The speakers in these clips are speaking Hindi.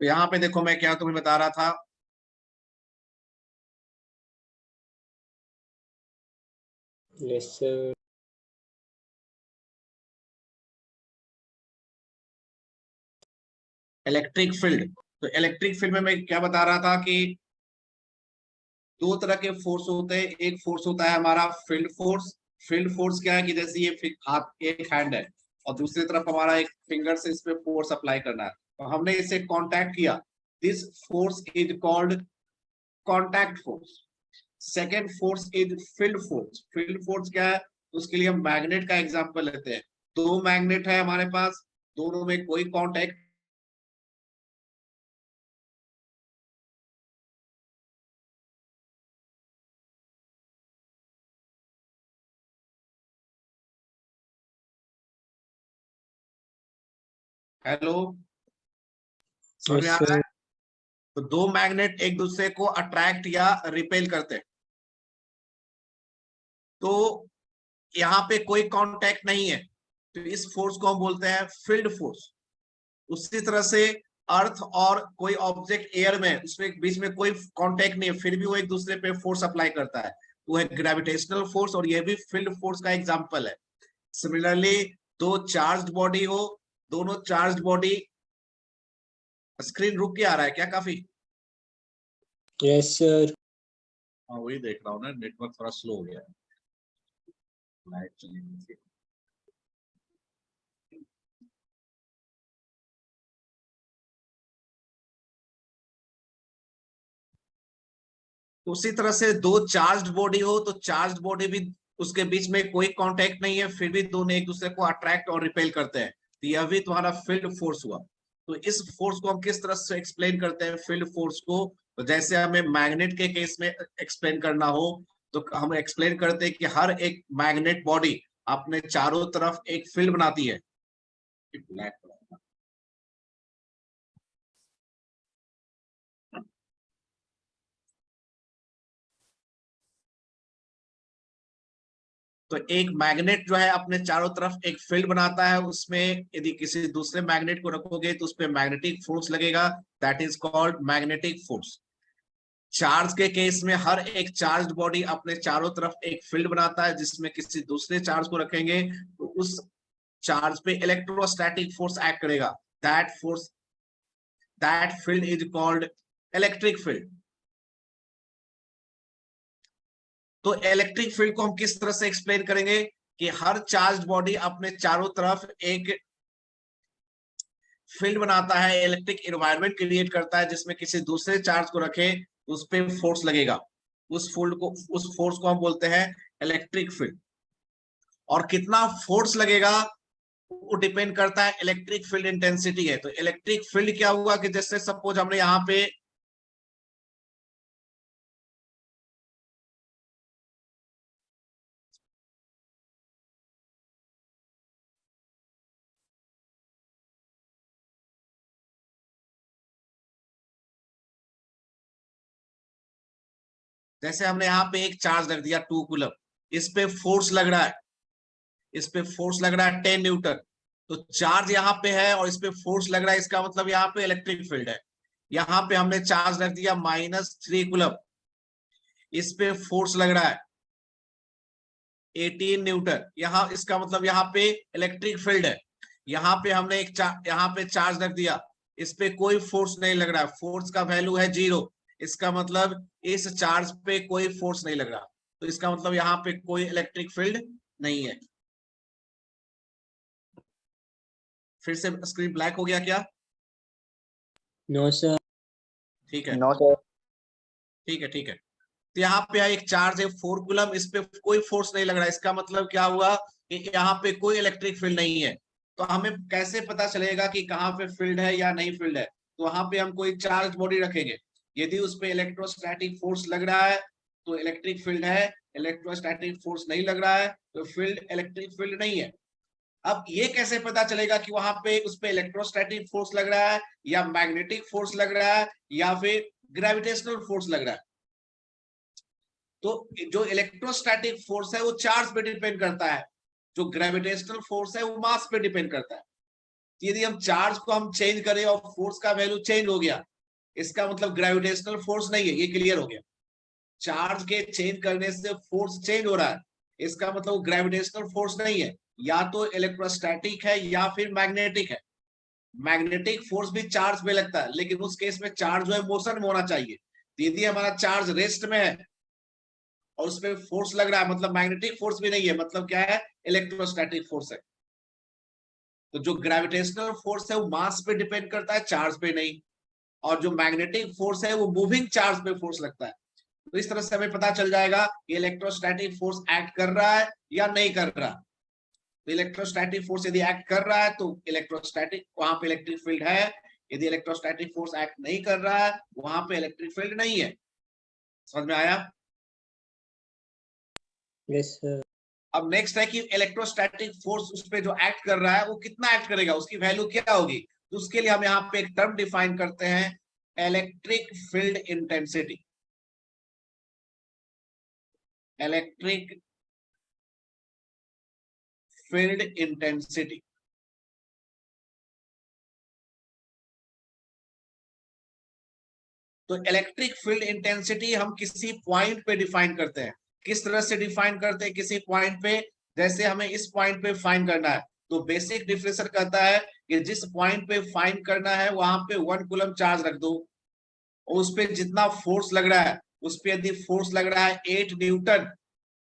तो यहाँ पे देखो मैं क्या तुम्हें बता रहा था, यस सर। Electric field. तो इलेक्ट्रिक फील्ड में मैं क्या बता रहा था कि दो तरह के फोर्स होते हैं। एक फोर्स होता है हमारा फील्ड फोर्स। फील्ड फोर्स क्या है कि जैसे ये हाथ एक हैंड है और दूसरी तरफ हमारा एक फिंगर से इस पे फोर्स अप्लाई करना है, तो हमने इसे कांटेक्ट किया, this force is called contact force. Second force is field force. Field force क्या है, तो उसके लिए हम मैग्नेट का एग्जांपल लेते हैं। दो मैग्नेट है हमारे पास, दोनों में कोई कांटेक्ट। हेलो, समझ में यस आ रहा सर। है? तो दो मैग्नेट एक दूसरे को अट्रैक्ट या रिपेल करते हैं, तो यहाँ पे कोई कांटेक्ट नहीं है, तो इस फोर्स को हम बोलते हैं फील्ड फोर्स। उसी तरह से अर्थ और कोई ऑब्जेक्ट एयर में, उसमें बीच में कोई कांटेक्ट नहीं है, फिर भी वो एक दूसरे पे फोर्स अप्लाई करता है, वो है ग्रेविटेशनल फोर्स, और ये भी फील्ड फोर्स का एग्जांपल है। सिमिलरली दो चार्ज्ड बॉडी हो, दोनों चार्ज्ड बॉडी, स्क्रीन रुक के आ रहा है क्या काफी? Yes sir. हाँ वही देख रहा हूँ ना, नेटवर्क थोड़ा स्लो हो गया है, लाइट चली गई थी। तो उसी तरह से दो चार्ज्ड बॉडी हो, तो चार्ज्ड बॉडी भी, उसके बीच में कोई कांटेक्ट नहीं है, फिर भी दोनों एक दूसरे को अट्रैक्ट और रिपेल करते हैं, तो यह भी तुम्हारा फील्ड फोर्स हुआ। तो इस फोर्स को हम किस तरह से एक्सप्लेन करते हैं फील्ड फोर्स को? तो जैसे हमें मैग्नेट के केस में एक्सप्लेन करना हो, तो हम एक्सप्लेन करते हैं कि हर एक मैग्नेट बॉडी अपने चारों तरफ एक फील्ड बनाती है। तो एक मैग्नेट जो है अपने चारों तरफ एक फील्ड बनाता है, उसमें यदि किसी दूसरे मैग्नेट को रखोगे तो उस पर मैग्नेटिक फोर्स लगेगा, that is called magnetic force. Charge के केस में हर एक चार्ज बॉडी अपने चारों तरफ एक फील्ड बनाता है, जिसमें किसी दूसरे चार्ज को रखेंगे तो उस चार्ज पे इलेक्ट्रोस्टैटिक फोर्स एक्ट करेगा, that force, that field is called electric field. तो इलेक्ट्रिक फील्ड को हम किस तरह से एक्सप्लेन करेंगे कि हर चार्ज बॉडी अपने चारों तरफ एक फील्ड बनाता है, इलेक्ट्रिक एनवायरनमेंट क्रिएट करता है, जिसमें किसी दूसरे चार्ज को रखे उस पे फोर्स लगेगा, उस फोर्स को हम बोलते हैं इलेक्ट्रिक फील्ड। और कितना फोर्स लगेगा वो डिपेंड करता है इलेक्ट्रिक फील्ड इंटेंसिटी है। तो इलेक्ट्रिक फील्ड क्या हुआ कि जैसे सपोज हमने यहाँ पे जैसे हमने यहाँ पे एक चार्ज रख दिया 2 कूलम, इस पे फोर्स लग रहा है, इस पे फोर्स लग रहा है 10 न्यूटन। तो चार्ज यहाँ पे है और इस पे फोर्स लग रहा है, इसका मतलब यहाँ पे इलेक्ट्रिक फील्ड है। यहाँ पे हमने चार्ज रख दिया -3 कूलम, इस पे फोर्स लग रहा है 18 न्यूटन, यहाँ इसका मतलब यहाँ पे इलेक्ट्रिक फील्ड है। यहाँ पे हमने यहाँ पे चार्ज रख दिया, इस पे कोई फोर्स नहीं लग रहा है, फोर्स का वैल्यू है 0, इसका मतलब इस चार्ज पे कोई फोर्स नहीं लग रहा, तो इसका मतलब यहाँ पे कोई इलेक्ट्रिक फील्ड नहीं है। फिर से स्क्रीन ब्लैक हो गया क्या? No sir. ठीक है, नो सर। ठीक है, ठीक है। तो यहाँ पे एक चार्ज है 4 कूलम, इस पे कोई फोर्स नहीं लग रहा है, इसका मतलब क्या हुआ कि यहाँ पे कोई इलेक्ट्रिक फील्ड नहीं है। तो हमें कैसे पता चलेगा कि कहाँ पे फील्ड है या नहीं फील्ड है? तो वहां पे हम कोई चार्ज बॉडी रखेंगे, यदि उस पे इलेक्ट्रोस्टैटिक फोर्स लग रहा है तो इलेक्ट्रिक फील्ड है, इलेक्ट्रोस्टैटिक फोर्स नहीं लग रहा है तो फील्ड इलेक्ट्रिक फील्ड नहीं है। अब ये कैसे पता चलेगा कि वहां पे उस पे इलेक्ट्रोस्टैटिक फोर्स लग रहा है या मैग्नेटिक फोर्स लग रहा है या फिर ग्रेविटेशनल फोर्स लग रहा है? तो जो इलेक्ट्रोस्टैटिक फोर्स है वो चार्ज पे डिपेंड करता है, जो ग्रेविटेशनल फोर्स है वो मास पे डिपेंड करता है। यदि हम चार्ज को हम चेंज करें और फोर्स का वैल्यू चेंज हो गया, इसका मतलब ग्रेविटेशनल फोर्स नहीं है, ये क्लियर हो गया। चार्ज के चेंज करने से फोर्स चेंज हो रहा है, इसका मतलब ग्रेविटेशनल फोर्स नहीं है, या तो इलेक्ट्रोस्टैटिक है या फिर मैग्नेटिक है। मैग्नेटिक फोर्स भी चार्ज पे लगता है, लेकिन उस केस में चार्ज जो है मोशन में होना चाहिए। यदि हमारा चार्ज रेस्ट में है और उस पर फोर्स लग रहा है, मतलब मैग्नेटिक फोर्स भी नहीं है, मतलब क्या है, इलेक्ट्रोस्टैटिक फोर्स है। तो जो ग्रेविटेशनल फोर्स है वो मास पे डिपेंड करता है, चार्ज पे नहीं। और जो मैग्नेटिक फोर्स है वो मूविंग चार्ज पे फोर्स लगता है। तो इस तरह से हमें पता चल जाएगा कि इलेक्ट्रोस्टैटिक फोर्स एक्ट कर रहा है या नहीं कर रहा। तो इलेक्ट्रोस्टैटिक फोर्स यदि एक्ट कर रहा है तो इलेक्ट्रोस्टैटिक, वहां पे इलेक्ट्रिक फील्ड है। यदि इलेक्ट्रोस्टैटिक फोर्स एक्ट नहीं कर रहा है, वहां पे इलेक्ट्रिक फील्ड नहीं है। समझ में आया? Yes sir. अब नेक्स्ट है कि इलेक्ट्रोस्टैटिक फोर्स उस पे जो एक्ट कर रहा है वो कितना एक्ट करेगा, उसकी वैल्यू क्या होगी। तो उसके लिए हम यहाँ पे एक टर्म डिफाइन करते हैं, electric field intensity. Electric field intensity. तो इलेक्ट्रिक फील्ड इंटेंसिटी हम किसी पॉइंट पे डिफाइन करते हैं। किस तरह से डिफाइन करते हैं? किसी पॉइंट पे, जैसे हमें इस पॉइंट पे फाइंड करना है, तो बेसिक डिफिनेशन कहता है कि जिस पॉइंट पे फाइंड करना है वहां पे 1 कूलम चार्ज रख दो, और उस पे जितना फोर्स लग रहा है, उस पे यदि फोर्स लग रहा है 8 न्यूटन,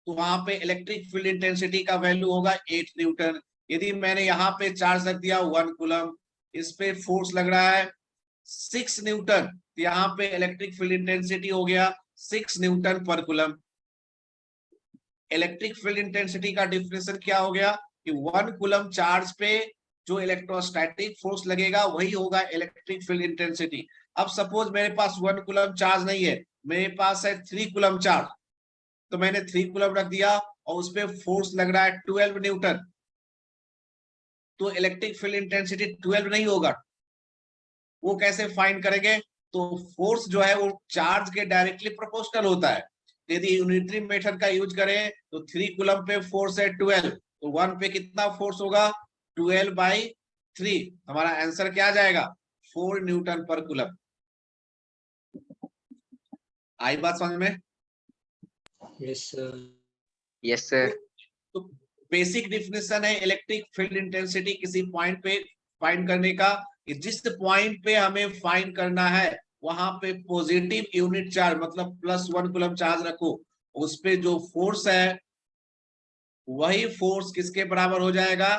तो वहां पे इलेक्ट्रिक फील्ड इंटेंसिटी का वैल्यू होगा 8 न्यूटन। यदि मैंने यहाँ पे चार्ज रख दिया 1 कूलम, इस पे फोर्स लग रहा है 6 न्यूटन, तो यहाँ पे इलेक्ट्रिक फील्ड इंटेंसिटी हो गया 6 न्यूटन पर कूलम। इलेक्ट्रिक फील्ड इंटेंसिटी का डिफिनेशन क्या हो गया कि 1 कूलम चार्ज पे जो इलेक्ट्रोस्टैटिक फोर्स लगेगा वही होगा इलेक्ट्रिक फील्ड इंटेंसिटी। अब सपोज मेरे पास 1 कूलम चार्ज नहीं है, मेरे पास है 3 कूलम चार्ज, तो मैंने 3 कूलम रख दिया और उस पर फोर्स लग रहा है 12 न्यूटन, तो इलेक्ट्रिक फील्ड इंटेंसिटी 12 नहीं होगा। वो कैसे फाइंड करेंगे? तो फोर्स जो है वो चार्ज के डायरेक्टली प्रोपोर्शनल होता है। यदि यूनिटरी मेथड का यूज करें तो 3 कूलम पे फोर्स है 12, तो 1 पे कितना फोर्स होगा? 12/3। हमारा आंसर क्या आ जाएगा? 4 न्यूटन पर कूलम। आई बात समझ में? Yes sir. Yes sir. तो बेसिक डिफिनेशन है इलेक्ट्रिक फील्ड इंटेंसिटी किसी पॉइंट पे फाइंड करने का, कि जिस पॉइंट पे हमें फाइंड करना है वहां पे पॉजिटिव यूनिट चार्ज, मतलब +1 कूलम चार्ज रखो, उस पे जो फोर्स है वही फोर्स किसके बराबर हो जाएगा?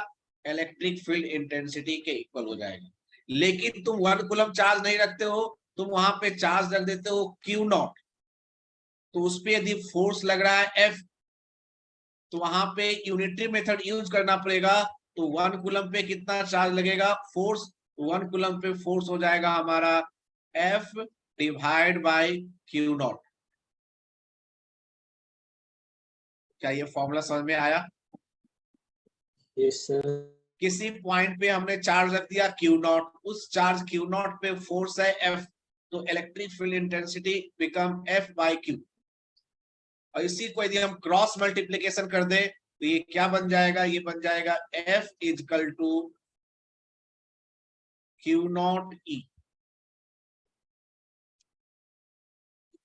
इलेक्ट्रिक फील्ड इंटेंसिटी के इक्वल हो जाएगा। लेकिन तुम 1 कूलम चार्ज नहीं रखते हो, तुम वहां पे चार्ज रख देते हो Q0, तो उस पे यदि फोर्स लग रहा है F, तो वहां पे यूनिटरी मेथड यूज करना पड़ेगा। तो 1 कूलम पे कितना चार्ज लगेगा? फोर्स। 1 कूलम पे फोर्स हो जाएगा हमारा F डिवाइड बाय Q0। क्या ये फॉर्मूला समझ में आया? Yes sir. किसी पॉइंट पे हमने चार्ज रख दिया Q0, उस चार्ज Q0 पे फोर्स है F, तो electric field intensity become F by Q। और इसी को यदि हम क्रॉस मल्टीप्लीकेशन कर दे तो ये क्या बन जाएगा? ये बन जाएगा F इजकल टू Q0E।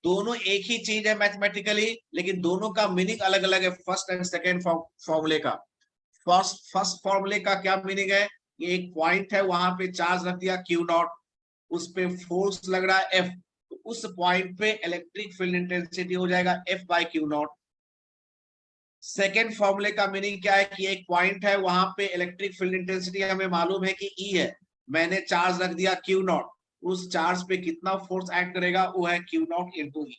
दोनों एक ही चीज है मैथमेटिकली, लेकिन दोनों का मीनिंग अलग अलग है। फर्स्ट एंड सेकेंड फॉर्मूले का। फर्स्ट फॉर्मूले का क्या मीनिंग है? ये एक पॉइंट है, वहां पे चार्ज रख दिया Q0, उस पे फोर्स लग रहा है F, तो उस पॉइंट पे इलेक्ट्रिक फील्ड इंटेंसिटी हो जाएगा F बाय Q0। सेकेंड फॉर्मूले का मीनिंग क्या है कि एक पॉइंट है, वहां पे इलेक्ट्रिक फील्ड इंटेंसिटी हमें मालूम है कि E है, मैंने चार्ज रख दिया Q0, उस चार्ज पे कितना फोर्स एक्ट करेगा? वो है Q0 इंटू E।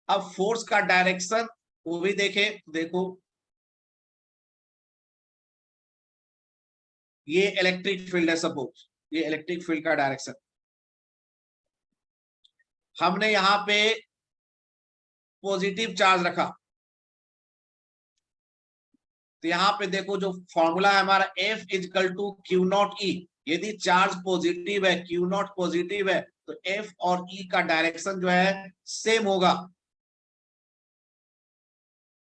अब फोर्स का डायरेक्शन वो भी देखे, देखो ये इलेक्ट्रिक फील्ड है, सपोज ये इलेक्ट्रिक फील्ड का डायरेक्शन, हमने यहां पे पॉजिटिव चार्ज रखा, तो यहाँ पे देखो जो फॉर्मूला है हमारा F इजकल टू Q0E। यदि चार्ज पॉजिटिव है, Q0 पॉजिटिव है, तो F और E का डायरेक्शन जो है सेम होगा।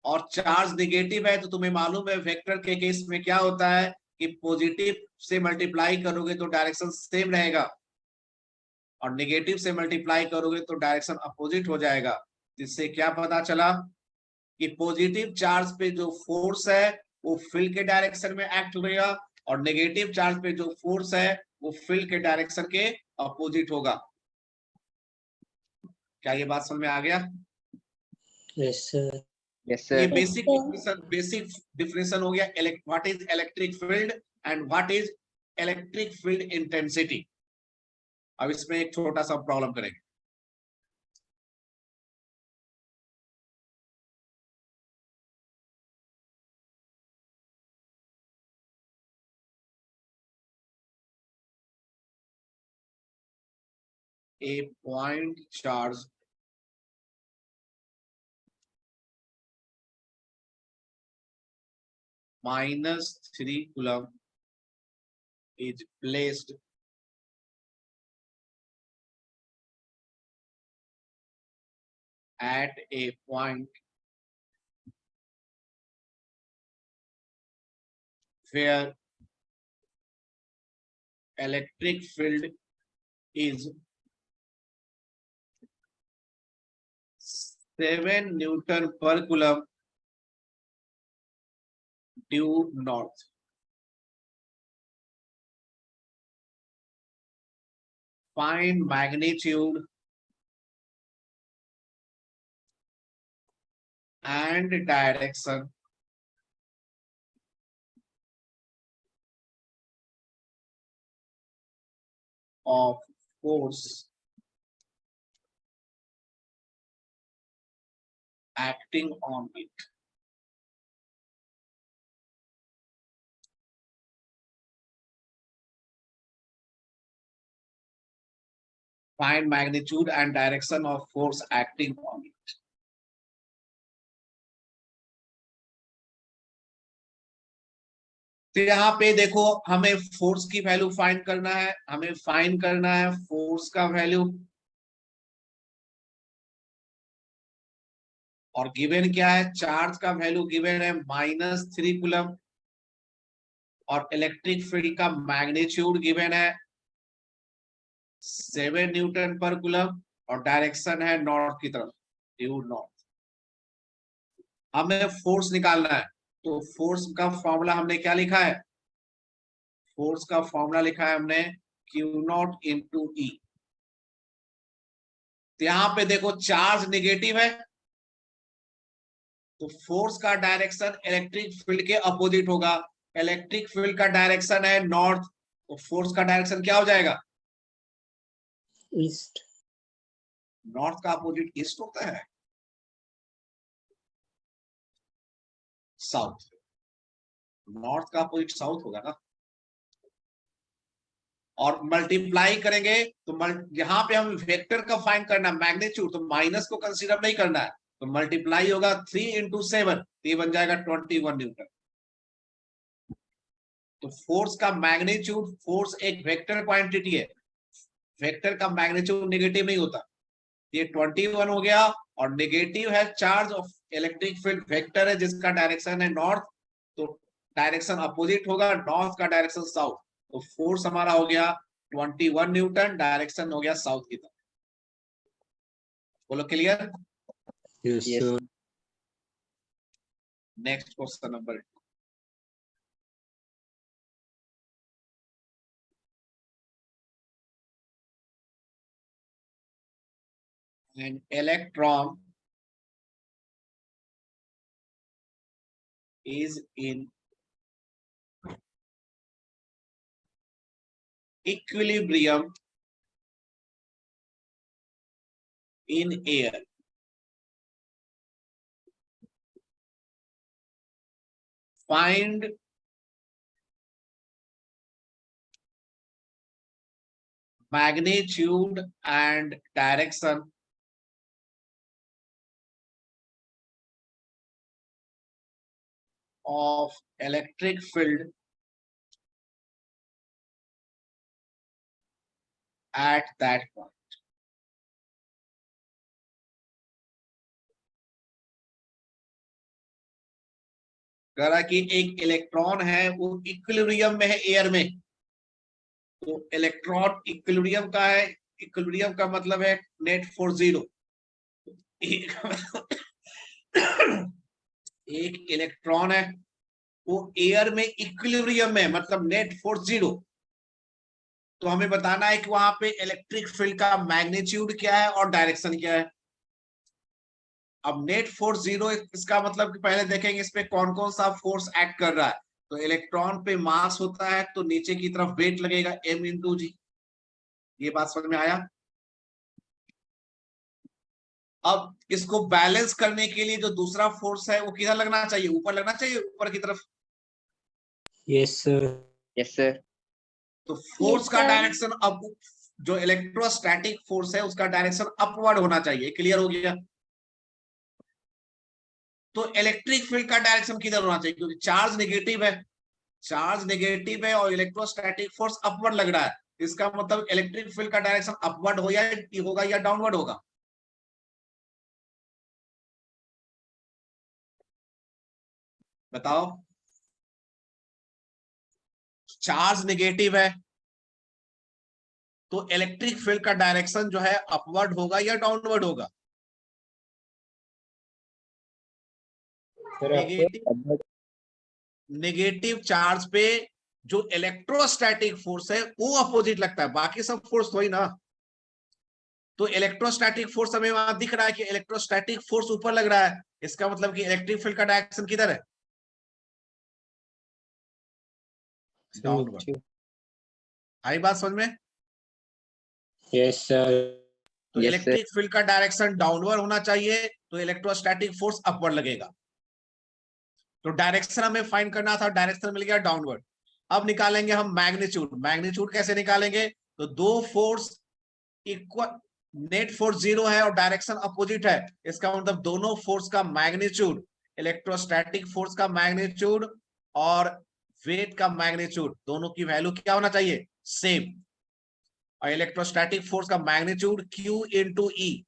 और चार्ज निगेटिव है तो तुम्हें मालूम है वेक्टर के केस में क्या होता है कि पॉजिटिव से मल्टीप्लाई करोगे तो डायरेक्शन सेम रहेगा और निगेटिव से मल्टीप्लाई करोगे तो डायरेक्शन अपोजिट हो जाएगा। इससे क्या पता चला कि पॉजिटिव चार्ज पे जो फोर्स है वो फील्ड के डायरेक्शन में एक्ट करेगा और नेगेटिव चार्ज पे जो फोर्स है वो फील्ड के डायरेक्शन के अपोजिट होगा। क्या ये बात समझ में आ गया? Yes sir. यस ये सर। बेसिक डिफिनेशन हो गया what is electric field and what is electric field intensity. अब इसमें एक छोटा सा प्रॉब्लम करेंगे। A point charge -3 coulomb is placed at a point where electric field is 7 Newton per coulomb due north. Find magnitude and direction of force acting on it. Find magnitude and direction of force acting on it. तो यहाँ पे देखो हमें फोर्स की वैल्यू फाइंड करना है, हमें फाइंड करना है फोर्स का वैल्यू। और गिवन क्या है? चार्ज का वैल्यू गिवन है -3 कूलम और इलेक्ट्रिक फील्ड का मैग्नीट्यूड गिवन है 7 न्यूटन पर कूलम और डायरेक्शन है नॉर्थ की तरफ, ड्यू नॉर्थ। हमें फोर्स निकालना है तो फोर्स का फॉर्मूला हमने क्या लिखा है? फोर्स का फॉर्मूला लिखा है हमने Q0 इंटू E। तो यहां पे देखो चार्ज निगेटिव है तो फोर्स का डायरेक्शन इलेक्ट्रिक फील्ड के अपोजिट होगा। इलेक्ट्रिक फील्ड का डायरेक्शन है नॉर्थ तो फोर्स का डायरेक्शन क्या हो जाएगा? ईस्ट। नॉर्थ का अपोजिट ईस्ट होता है, साउथ। नॉर्थ का अपोजिट साउथ होगा ना। और मल्टीप्लाई करेंगे तो यहाँ पे हम वेक्टर का फाइंड करना मैग्नीट्यूड, तो माइनस को कंसीडर नहीं करना है तो मल्टीप्लाई होगा 3 इंटू 7 ये बन जाएगा 21 न्यूटन। तो फोर्स का मैग्नीट्यूड, फोर्स एक वेक्टर क्वांटिटी है, वेक्टर का मैग्नीट्यूड नेगेटिव नहीं होता। ये 21 हो गया और नेगेटिव है charge of electric field, vector है जिसका डायरेक्शन है नॉर्थ तो डायरेक्शन अपोजिट होगा, नॉर्थ का डायरेक्शन साउथ। तो फोर्स हमारा हो गया 21 न्यूटन, डायरेक्शन हो गया साउथ की तरफ। बोलो clear? Yes sir. Next question number 2। An electron is in equilibrium in air. Find magnitude and direction of electric field at that point. कह रहा है कि एक इलेक्ट्रॉन है वो इक्विलिब्रियम में है एयर में, तो इलेक्ट्रॉन इक्विलिब्रियम का है, इक्विलिब्रियम का मतलब है नेट फोर्स जीरो। एक इलेक्ट्रॉन है वो एयर में इक्विलिब्रियम में, मतलब नेट फोर्स जीरो। तो हमें बताना है कि वहां पे इलेक्ट्रिक फील्ड का मैग्नीट्यूड क्या है और डायरेक्शन क्या है। अब नेट फोर्स जीरो, इसका मतलब कि पहले देखेंगे इस पे कौन कौन सा फोर्स एक्ट कर रहा है। तो इलेक्ट्रॉन पे मास होता है तो नीचे की तरफ वेट लगेगा m×g। ये बात समझ में आया। अब इसको बैलेंस करने के लिए जो दूसरा फोर्स है वो किधर लगना चाहिए, ऊपर लगना चाहिए, ऊपर की तरफ। Yes, sir. Yes sir. तो फोर्स Yes, का sir. डायरेक्शन अब, जो इलेक्ट्रोस्टैटिक फोर्स है उसका डायरेक्शन अपवर्ड होना चाहिए। क्लियर हो गया। तो इलेक्ट्रिक फील्ड का डायरेक्शन किधर होना चाहिए, क्योंकि चार्ज नेगेटिव है, चार्ज नेगेटिव है और इलेक्ट्रोस्टैटिक फोर्स अपवर्ड लग रहा है। इसका मतलब इलेक्ट्रिक फील्ड का डायरेक्शन अपवर्ड होगा या डाउनवर्ड होगा। बताओ। चार्ज नेगेटिव है तो इलेक्ट्रिक फील्ड का डायरेक्शन जो है अपवर्ड होगा या डाउनवर्ड होगा। Sir, नेगेटिव, नेगेटिव चार्ज पे जो इलेक्ट्रोस्टैटिक फोर्स है वो अपोजिट लगता है, बाकी सब फोर्स थोड़ी ना। तो इलेक्ट्रोस्टैटिक फोर्स हमें वहां दिख रहा है कि इलेक्ट्रोस्टैटिक फोर्स ऊपर लग रहा है, इसका मतलब कि इलेक्ट्रिक फील्ड का डायरेक्शन किधर है, डाउनवर्ड। आई बात समझ में। yes, sir. तो यस सर। इलेक्ट्रिक फील्ड का डायरेक्शन डाउनवर्ड होना चाहिए तो इलेक्ट्रोस्टैटिक फोर्स अपवर्ड लगेगा। तो डायरेक्शन हमें फाइंड करना था, डायरेक्शन मिल गया डाउनवर्ड। अब निकालेंगे हम मैग्नीट्यूड। मैग्नीट्यूड कैसे निकालेंगे, तो दो force equal, net force zero है और डायरेक्शन अपोजिट है, इसका मतलब दोनों फोर्स का मैग्नीट्यूड, इलेक्ट्रोस्टैटिक फोर्स का मैग्नीट्यूड और वेट का मैग्नीट्यूड, दोनों की वैल्यू क्या होना चाहिए, सेम। और इलेक्ट्रोस्टैटिक फोर्स का magnitude Q into E,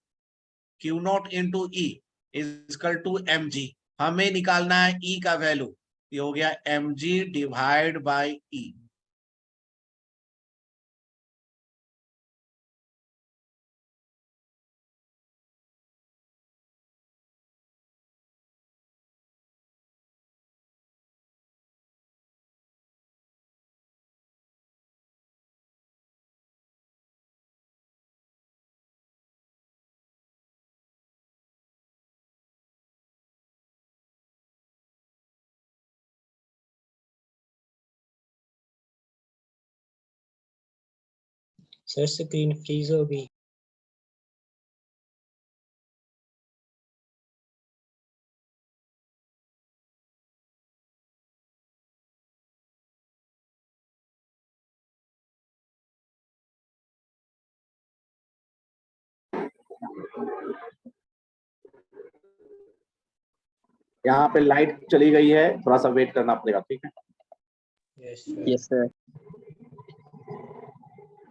Q not into E is equal to mg। हमें निकालना है E का वैल्यू, ये हो गया mg divide by E। Sir, screen freeze हो गई। यहाँ पे लाइट चली गई है, थोड़ा सा वेट करना पड़ेगा, ठीक है। Yes, sir. Yes sir.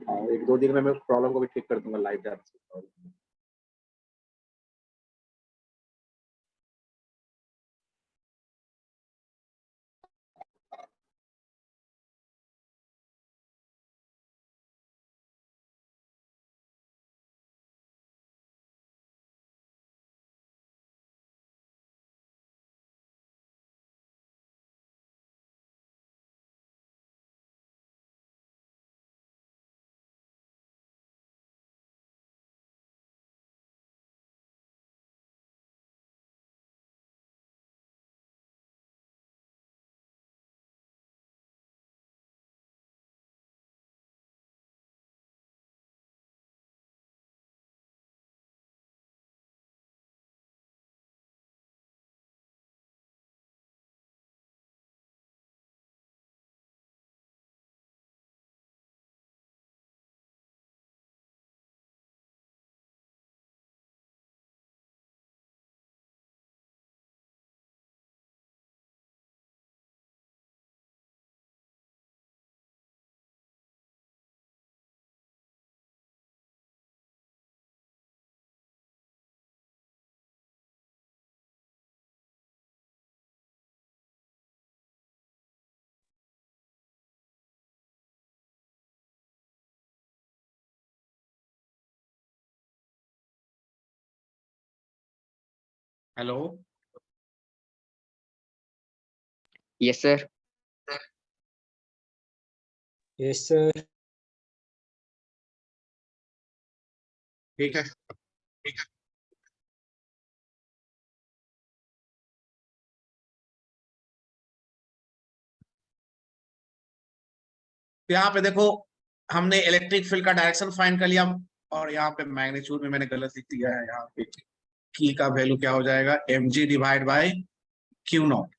और एक दो दिन में मैं प्रॉब्लम को भी ठीक कर दूंगा लाइट जाने से। Hello, Yes, sir. Yes, sir. ठीक है। तो यहाँ पे देखो, हमने इलेक्ट्रिक फील्ड का डायरेक्शन फाइंड कर लिया, और यहाँ पे मैग्नीट्यूड में मैंने गलत लिख दिया है। यहाँ पे की का वैल्यू क्या हो जाएगा, mg divide by Q not.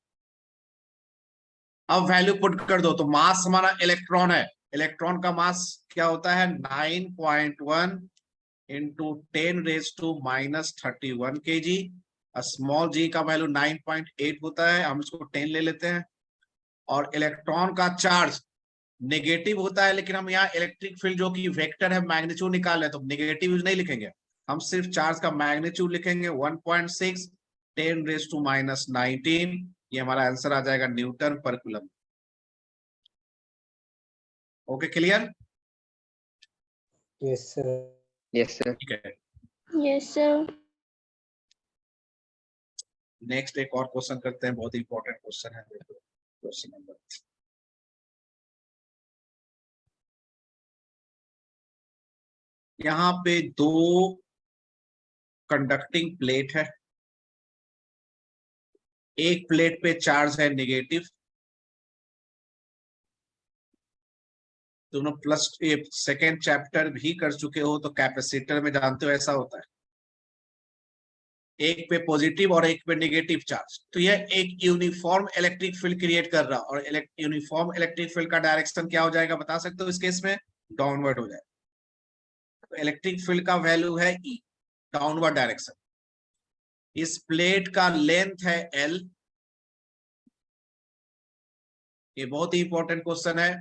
अब वैल्यू पुट कर दो, तो मास हमारा इलेक्ट्रॉन है, इलेक्ट्रॉन का मास क्या होता है 9.1 इंटू 10⁻⁻31 kg। स्मॉल जी का वैल्यू 9.8 होता है, हम इसको 10 ले लेते हैं। और इलेक्ट्रॉन का चार्ज नेगेटिव होता है, लेकिन हम यहाँ इलेक्ट्रिक फील्ड जो कि वेक्टर है मैग्नीट्यूड निकाल रहे हैं, तो नेगेटिव यूज नहीं लिखेंगे, हम सिर्फ चार्ज का मैग्नीट्यूड लिखेंगे 1.6 10⁻⁹। ये हमारा आंसर आ जाएगा न्यूटन पर coulomb. Okay, clear? Yes, sir. Yes, sir. ठीक है, Yes, sir. नेक्स्ट एक और क्वेश्चन करते हैं, बहुत इंपॉर्टेंट क्वेश्चन है। देखो क्वेश्चन नंबर, यहाँ पे दो कंडक्टिंग प्लेट है, एक प्लेट पे चार्ज है नेगेटिव, दोनों प्लस। सेकेंड चैप्टर भी कर चुके हो तो कैपेसिटर में जानते हो ऐसा होता है, एक पे पॉजिटिव और एक पे नेगेटिव चार्ज, तो यह एक यूनिफॉर्म इलेक्ट्रिक फील्ड क्रिएट कर रहा, और यूनिफॉर्म इलेक्ट्रिक फील्ड का डायरेक्शन क्या हो जाएगा बता सकते हो इस केस में, डाउनवर्ड हो जाएगा। तो इलेक्ट्रिक फील्ड का वैल्यू है E, डाउनवर्ड डायरेक्शन। इस प्लेट का लेंथ है L, ये बहुत ही इंपॉर्टेंट क्वेश्चन है।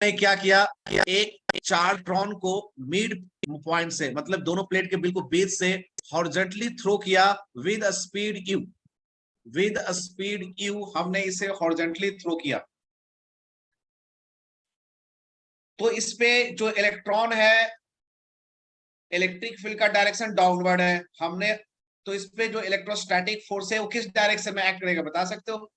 ने क्या किया, एक चार्ट्रॉन को मिड पॉइंट से, मतलब दोनों प्लेट के बिल्कुल बीच से हॉरिजॉन्टली थ्रो किया with a speed u, with a speed u हमने इसे हॉरिजॉन्टली थ्रो किया। तो इस पे जो इलेक्ट्रॉन है, इलेक्ट्रिक फील्ड का डायरेक्शन डाउनवर्ड है, हमने तो इस पे जो इलेक्ट्रोस्टैटिक फोर्स है वो किस डायरेक्शन में एक्ट करेगा बता सकते हो?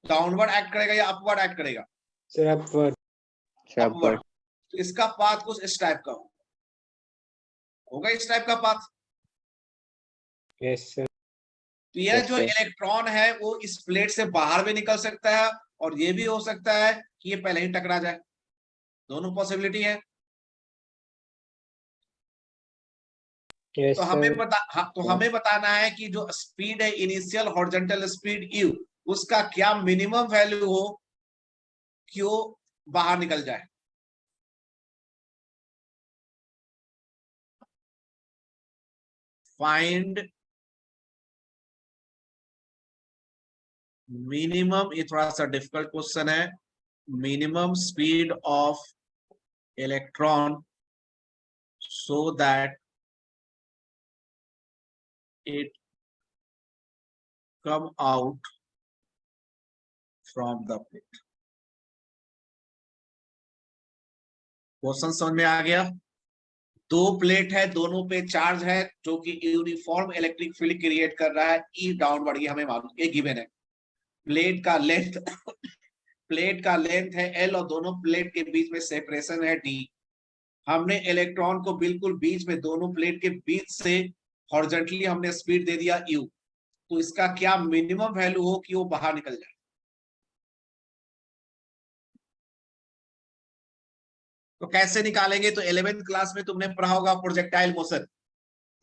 डाउनवर्ड एक्ट करेगा या अपवर्ड एक्ट करेगा? Sir, upward. अपवर्ड। तो इसका पाथ कुछ इस टाइप का होगा, इस टाइप का पाथ। Yes, sir. तो यह Yes, जो sir. इलेक्ट्रॉन है वो इस प्लेट से बाहर भी निकल सकता है, और ये भी हो सकता है कि ये पहले ही टकरा जाए, दोनों पॉसिबिलिटी है। Yes, तो हमें sir. हमें बताना है कि जो स्पीड है इनिशियल हॉरिजॉन्टल स्पीड u, उसका क्या मिनिमम वैल्यू हो कि वो बाहर निकल जाए। फाइंड मिनिमम, ये थोड़ा सा डिफिकल्ट क्वेश्चन है, minimum speed of electron so that it come out from the plate। Question समझ में आ गया? दो प्लेट है, दोनों पे चार्ज है जो कि यूनिफॉर्म इलेक्ट्रिक फील्ड क्रिएट कर रहा है ई डाउनवर्ड, ये हमें मालूम, ये गिवन है। प्लेट का लेंथ प्लेट का लेंथ है एल, और दोनों प्लेट के बीच में सेपरेशन है डी। हमने इलेक्ट्रॉन को बिल्कुल बीच में, दोनों प्लेट के बीच से हॉरिजॉन्टली हमने स्पीड दे दिया यू, तो इसका क्या मिनिमम वैल्यू हो कि वो बाहर निकल जाए। तो कैसे निकालेंगे? तो 11th क्लास में तुमने पढ़ा होगा प्रोजेक्टाइल मोशन।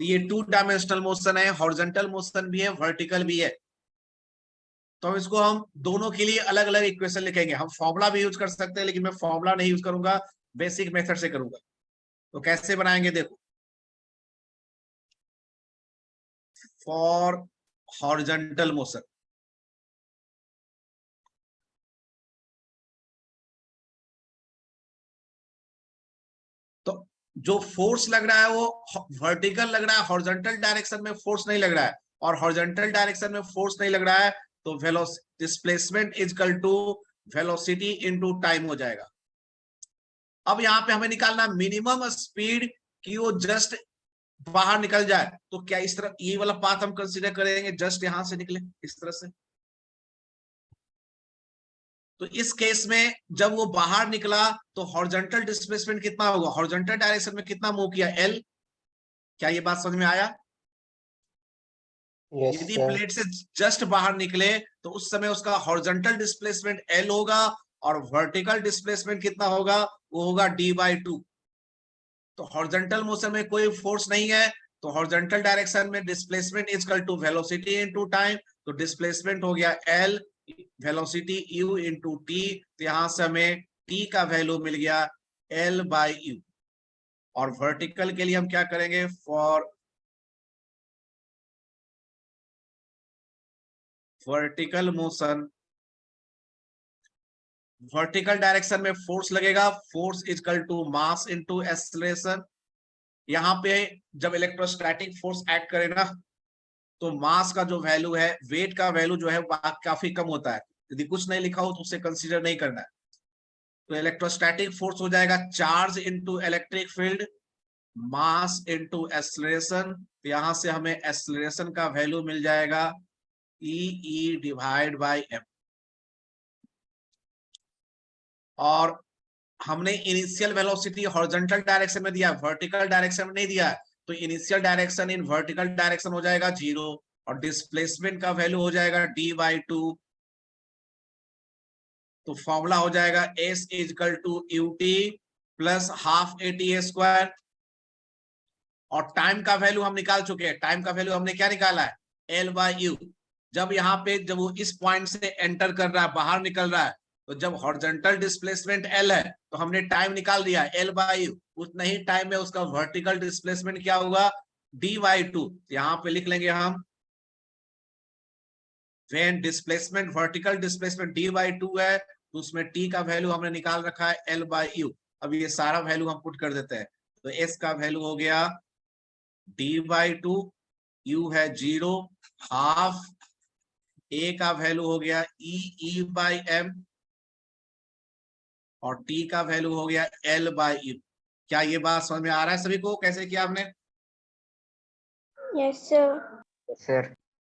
तो ये 2 डायमेंशनल मोशन है, हॉरिजॉन्टल मोशन भी है, वर्टिकल भी है। तो इसको हम दोनों के लिए अलग अलग इक्वेशन लिखेंगे। हम फॉर्मूला भी यूज कर सकते हैं, लेकिन मैं फॉर्मूला नहीं यूज करूंगा, बेसिक मेथड से करूंगा। तो कैसे बनाएंगे देखो, फॉर हॉरिजॉन्टल मोशन, तो जो फोर्स लग रहा है वो वर्टिकल लग रहा है, हॉरिजॉन्टल डायरेक्शन में फोर्स नहीं लग रहा है, और हॉरिजॉन्टल डायरेक्शन में फोर्स नहीं लग रहा है, तो displacement is equal to velocity into time हो जाएगा। अब यहाँ पे हमें निकालना मिनिमम स्पीड कि वो जस्ट बाहर निकल जाए, तो क्या इस तरह ये वाला पाथ हम कंसीडर करेंगे, जस्ट यहां से निकले इस तरह से। तो इस केस में जब वो बाहर निकला तो हॉरिजॉन्टल डिस्प्लेसमेंट कितना होगा, हॉरिजॉन्टल डायरेक्शन में कितना मूव किया, एल। क्या ये बात समझ में आया? Yes, यदि sir. प्लेट से जस्ट बाहर निकले तो उस समय उसका हॉरिजॉन्टल डिस्प्लेसमेंट एल होगा और वर्टिकल डिस्प्लेसमेंट कितना होगा, वो होगा d/2। तो हॉरिजॉन्टल मोशन में कोई फोर्स नहीं है, तो हॉरिजॉन्टल डायरेक्शन में displacement is equal to velocity into time. तो डिस्प्लेसमेंट हो गया L, velocity u into T. तो यहां से हमें t का वैल्यू मिल गया L/u। और वर्टिकल के लिए हम क्या करेंगे, for vertical motion, vertical direction में फोर्स लगेगा, force is equal to mass into acceleration. यहाँ पे जब इलेक्ट्रोस्टैटिक फोर्स ऐड करे ना, तो मास का जो वैल्यू है, वेट का वैल्यू जो है काफी कम होता है। यदि कुछ नहीं लिखा हो तो उसे कंसीडर नहीं करना है। तो इलेक्ट्रोस्टैटिक फोर्स हो जाएगा चार्ज इनटू इलेक्ट्रिक फील्ड मास इनटू एक्सेलरेशन। तो यहां से हमें एक्सेलरेशन का वैल्यू मिल जाएगा E डिवाइड बाय m। और हमने इनिशियल वेलोसिटी हॉरिजॉन्टल डायरेक्शन में दिया, वर्टिकल डायरेक्शन में नहीं दिया है, तो initial direction in vertical direction हो जाएगा 0 और डिस्प्लेसमेंट का वैल्यू हो जाएगा d/2। तो फॉर्मूला हो जाएगा S is equal to ut plus half ATA²। और टाइम का वैल्यू हम निकाल चुके हैं, टाइम का वैल्यू हमने क्या निकाला है, L/u। जब यहाँ पे जब वो इस पॉइंट से एंटर कर रहा है, बाहर निकल रहा है, तो जब हॉरिजॉन्टल डिस्प्लेसमेंट L है तो हमने टाइम निकाल दिया L/u। उतना ही टाइम में उसका वर्टिकल डिस्प्लेसमेंट क्या होगा, d/2। यहाँ पे लिख लेंगे हम, when displacement vertical displacement d/2 है, तो उसमें t का वैल्यू हमने निकाल रखा है L/u। अब ये सारा वैल्यू हम पुट कर देते हैं, तो s का वैल्यू हो गया d/2, u है 0, हाफ, a का वैल्यू हो गया E/m और t का वैल्यू हो गया L/u। क्या ये बात समझ में आ रहा है सभी को, कैसे किया हमने? Yes, sir. Yes, sir.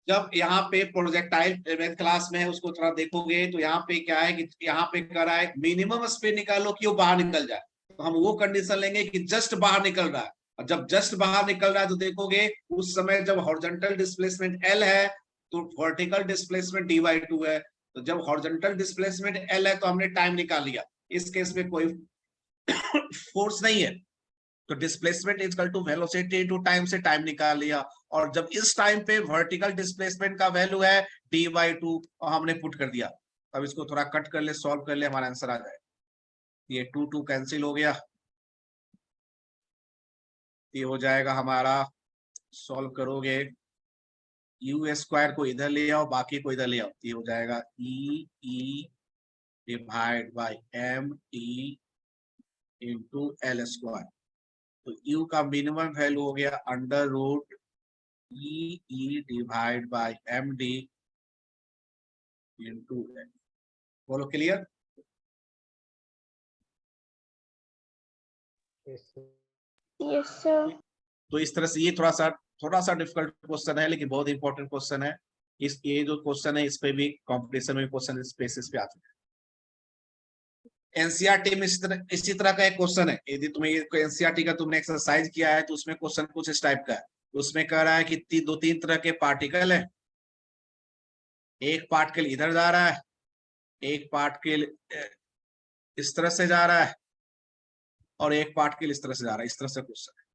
जब यहाँ पे प्रोजेक्टाइल 11th क्लास में है उसको थोड़ा देखोगे, तो यहाँ पे क्या है कि यहाँ पे कह रहा है मिनिमम स्पीड निकालो कि वो बाहर निकल जाए। तो हम वो कंडीशन लेंगे कि जस्ट बाहर निकल रहा है, और जब जस्ट बाहर निकल रहा है तो देखोगे उस समय जब हॉरिजॉन्टल डिस्प्लेसमेंट L है तो वर्टिकल डिस्प्लेसमेंट d/2 है। तो जब हॉरिजॉन्टल डिस्प्लेसमेंट L है तो हमने टाइम निकाल लिया। इस केस में कोई फोर्स नहीं है, तो displacement is equal to velocity into time से टाइम निकाल लिया। और जब इस टाइम पे वर्टिकल डिस्प्लेसमेंट का वैल्यू है d/2 और हमने पुट कर दिया। अब इसको थोड़ा कट कर ले, सॉल्व कर ले, हमारा आंसर आ जाए। ये 2 कैंसिल हो गया, ये हो जाएगा हमारा, सॉल्व करोगे u² को इधर ले आओ, बाकी को इधर ले आओ, ये हो जाएगा E divide by mt into L²। तो u का मिनिमम वैल्यू हो गया √E divide by md into L। बोलो clear? Yes, sir. Yes, sir. तो इस तरह से ये थोड़ा सा डिफिकल्ट क्वेश्चन है, लेकिन बहुत इंपॉर्टेंट क्वेश्चन है। ये जो क्वेश्चन है इस पे भी कंपटीशन में क्वेश्चन इस बेसिस पे आते हैं। एनसीईआरटी में इसी तरह का एक क्वेश्चन है। यदि तुम्हें एनसीईआरटी का तुमने एक्सरसाइज किया है तो उसमें क्वेश्चन कुछ इस टाइप का है। उसमें कह रहा है कि 2-3 तरह के पार्टिकल है, एक पार्टिकल इधर जा रहा है, एक पार्टिकल इस तरह से जा रहा है और एक पार्टिकल इस तरह से जा रहा है। इस तरह से क्वेश्चन है।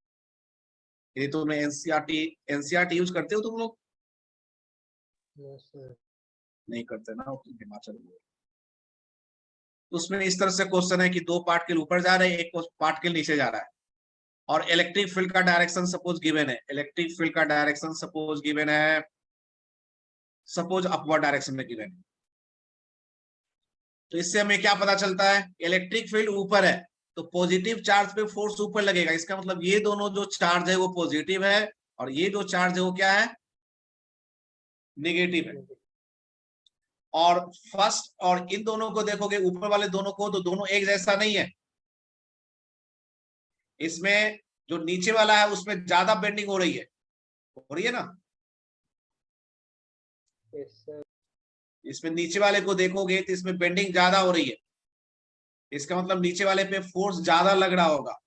यदि तुमने एनसीईआरटी यूज करते हो तुम लोग? Yes, sir. नहीं करते ना, तुम हिमाचल में। उसमें इस तरह से क्वेश्चन है कि 2 पार्टिकल ऊपर जा रहे हैं, एक पार्टिकल नीचे जा रहा है, और इलेक्ट्रिक फील्ड का डायरेक्शन सपोज गिवन है। इलेक्ट्रिक फील्ड का डायरेक्शन सपोज गिवन है, सपोज अपवर्ड डायरेक्शन में गिवन है। तो इससे हमें क्या पता चलता है, इलेक्ट्रिक फील्ड ऊपर है तो पॉजिटिव चार्ज पे फोर्स ऊपर लगेगा। इसका मतलब ये दोनों जो चार्ज है वो पॉजिटिव है और ये जो चार्ज है वो क्या है, नेगेटिव है। और फर्स्ट और इन दोनों को देखोगे, ऊपर वाले दोनों को, तो दोनों एक जैसा नहीं है। इसमें जो नीचे वाला है उसमें ज्यादा बेंडिंग हो रही है ना। Yes, sir. इसमें नीचे वाले को देखोगे तो इसमें बेंडिंग ज्यादा हो रही है। इसका मतलब नीचे वाले पे फोर्स ज्यादा लग रहा होगा।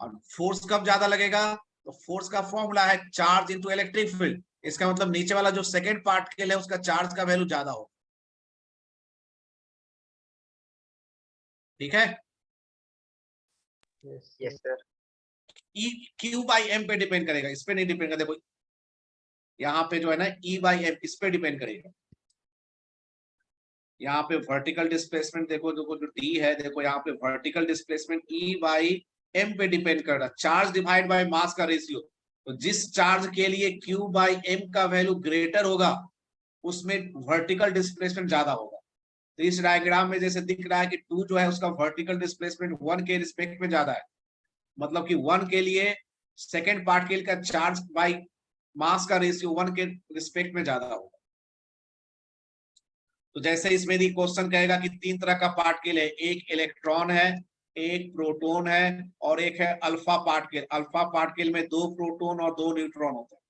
और फोर्स कब ज्यादा लगेगा? तो फोर्स का फॉर्मूला है चार्ज इनटू इलेक्ट्रिक फील्ड। इसका मतलब नीचे वाला जो सेकंड पार्टिकल है उसका चार्ज का वैल्यू ज्यादा होगा। ठीक है। Yes, Yes, sir. sir. E Q by M पे डिपेंड करेगा, इस पे नहीं डिपेंड करेगा। देखो यहाँ पे जो है ना ई बाई एम, इस पे डिपेंड करेगा। यहाँ पे वर्टिकल डिस्प्लेसमेंट देखो, देखो जो डी है, देखो यहाँ पे vertical displacement E by M पे डिपेंड कर रहा है। चार्ज डिवाइड बाय मास का रेशियो। तो जिस चार्ज के लिए क्यू बाई एम का वैल्यू ग्रेटर होगा उसमें वर्टिकल डिस्प्लेसमेंट ज्यादा होगा। तो इस डायग्राम में जैसे दिख रहा है कि 2 जो है उसका वर्टिकल डिस्प्लेसमेंट 1 के रिस्पेक्ट में ज्यादा है। मतलब कि 1 के लिए सेकेंड पार्टिकल का चार्ज बाई मास का रेशियो 1 के रिस्पेक्ट में ज्यादा होगा। तो जैसे इसमें भी क्वेश्चन कहेगा कि 3 तरह का पार्टिकल है, एक इलेक्ट्रॉन है, एक प्रोटॉन है और एक है अल्फा पार्टिकल। अल्फा पार्टिकल में 2 प्रोटॉन और 2 न्यूट्रॉन होते हैं।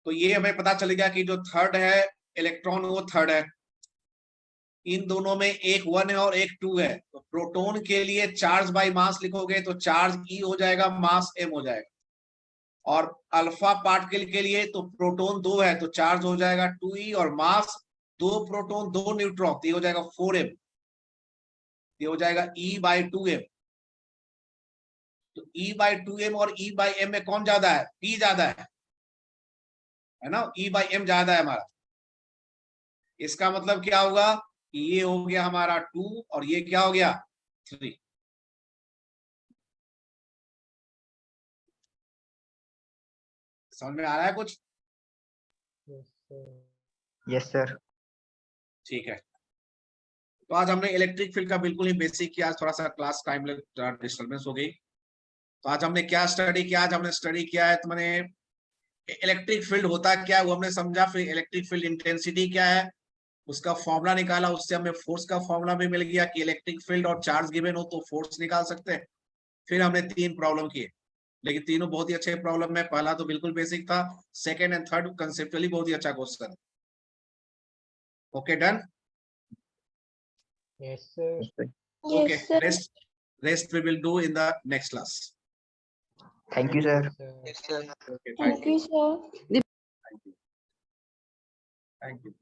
तो ये हमें पता चलेगा कि जो थर्ड है इलेक्ट्रॉन वो थर्ड है। इन दोनों में एक 1 है और एक 2 है। तो प्रोटॉन के लिए चार्ज बाई मास लिखोगे तो चार्ज ई हो जाएगा, मास एम हो जाएगा। और अल्फा पार्टिकल के लिए तो प्रोटॉन 2 है तो चार्ज हो जाएगा 2e और मास 2 प्रोटॉन 2 न्यूट्रॉन, ये हो जाएगा 4m। ये हो जाएगा E बाई 2m। तो E बाई 2m और E बाई m में कौन ज्यादा है? P ज्यादा है ना। E बाई m ज्यादा है हमारा। इसका मतलब क्या होगा? ये हो गया हमारा 2 और ये क्या हो गया 3। समझ में आ रहा है कुछ? Yes, sir. Yes, sir. ठीक है। तो आज हमने इलेक्ट्रिक फील्ड का बिल्कुल ही बेसिक किया। थोड़ा सा क्लास टाइम डिस्टर्बेंस हो गई। तो आज हमने क्या स्टडी किया? आज हमने स्टडी किया है तो मैंने इलेक्ट्रिक फील्ड होता क्या है वो हमने समझा। फिर इलेक्ट्रिक फील्ड इंटेंसिटी क्या है उसका फॉर्मूला निकाला। उससे हमें फोर्स का फॉर्मूला भी मिल गया कि इलेक्ट्रिक फील्ड और चार्ज गिवन हो तो फोर्स निकाल सकते हैं। फिर हमने 3 प्रॉब्लम किए, लेकिन तीनों बहुत ही अच्छे प्रॉब्लम है। पहला तो बिल्कुल बेसिक था, सेकेंड एंड थर्ड कंसेप्चुअली बहुत ही अच्छा question. Okay done. Yes, sir. Yes, sir. Okay, Yes, sir. rest we will do in the next class. Thank you, sir. Yes, sir. Okay, Thank you, sir. thank you.